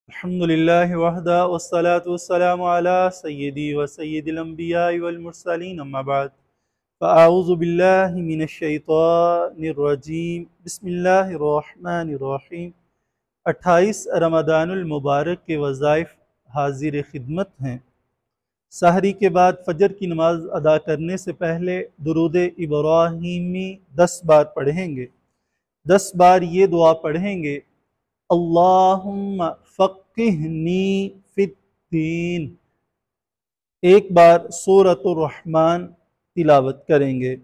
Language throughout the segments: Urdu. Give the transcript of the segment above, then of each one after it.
الحمدللہ وحدہ والصلاة والسلام علی سیدی و سید الانبیاء والمرسلین اما بعد فاعوذ باللہ من الشیطان الرجیم بسم اللہ الرحمن الرحیم 28 رمضان المبارک کے وظائف حاضر خدمت ہیں۔ سحری کے بعد فجر کی نماز ادا کرنے سے پہلے درود ابراہیمی 10 بار پڑھیں گے۔ 10 بار یہ دعا پڑھیں گے: اللہم فقہنی فی الدین۔ ایک بار سورۃ الرحمن تلاوت کریں گے۔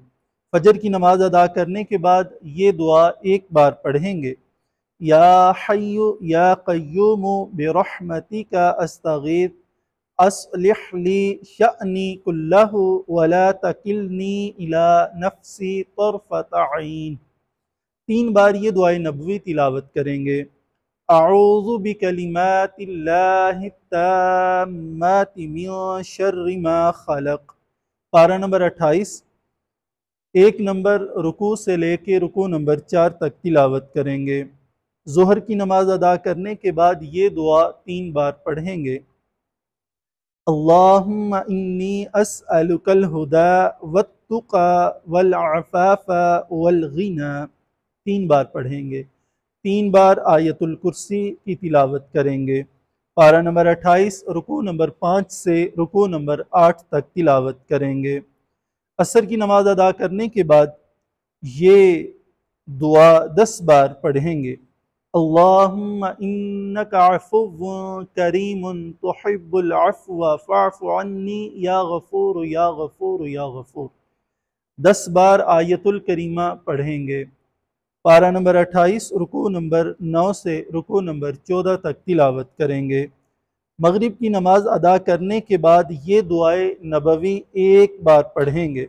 فجر کی نماز ادا کرنے کے بعد یہ دعا ایک بار پڑھیں گے: یا حی یا قیوم برحمتک استغیث اصلح لی شأنی کلہ ولا تکلنی الی نفسی طرفۃ عین۔ 3 بار یہ دعائے نبوی تلاوت کریں گے: اعوذ بکلمات اللہ التامات من شر ما خلق۔ پارہ نمبر 28، 1 نمبر رکوع سے لے کے رکوع نمبر 4 تک تلاوت کریں گے۔ ظہر کی نماز ادا کرنے کے بعد یہ دعا 3 بار پڑھیں گے: اللہم انی اسألک الہدی والتقی والعفاف والغنی۔ 3 بار پڑھیں گے۔ 3 بار آیت الکرسی کی تلاوت کریں گے۔ پارہ نمبر 28، رکوع نمبر 5 سے رکوع نمبر 8 تک تلاوت کریں گے۔ عصر کی نماز ادا کرنے کے بعد یہ دعا 10 بار پڑھیں گے: اللہم انک عفو کریم تحب العفو فاعف عنی یا غفور یا غفور یا غفور۔ 10 بار آیت الکریمہ پڑھیں گے۔ پارہ نمبر 28، رکوع نمبر 9 سے رکوع نمبر 14 تک تلاوت کریں گے۔ مغرب کی نماز ادا کرنے کے بعد یہ دعائے نبوی ایک بار پڑھیں گے: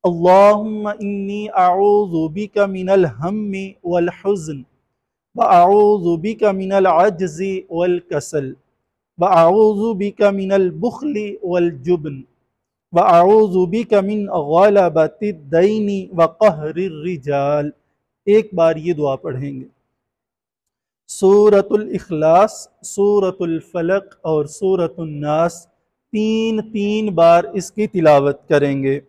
اللہم انی اعوذ بک من الہم والحزن واعوذ بک من العجز والکسل واعوذ بک من البخل والجبن واعوذ بک من غلبۃ الدین وقہر الرجال۔ ایک بار یہ دعا پڑھیں گے۔ سورۃ الاخلاص، سورۃ الفلق اور سورۃ الناس 3 بار اس کی تلاوت کریں گے۔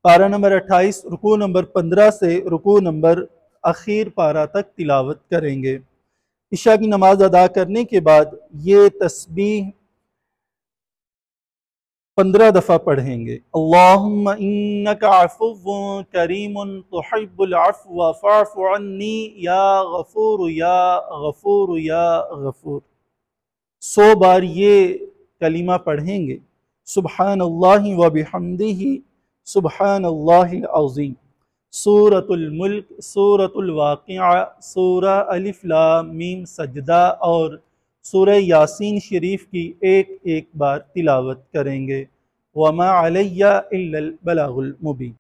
پارہ نمبر 28، رکوع نمبر 15 سے رکوع نمبر اخیر پارہ تک تلاوت کریں گے۔ عشاء کی نماز ادا کرنے کے بعد یہ تسبیح 15 دفعہ پڑھیں گے: اللہم انک عفو کریم تحب العفو فاعف عنی یا غفور یا غفور یا غفور۔ 100 بار یہ کلمہ پڑھیں گے: سبحان اللہ و بحمدہ سبحان اللہ العظیم۔ سورۃ الملک، سورۃ الواقعہ، سورہ الف لام میم سجدہ اور سورہ یاسین شریف کی ایک بار تلاوت کریں گے۔ وما علی الا البلاغ المبین۔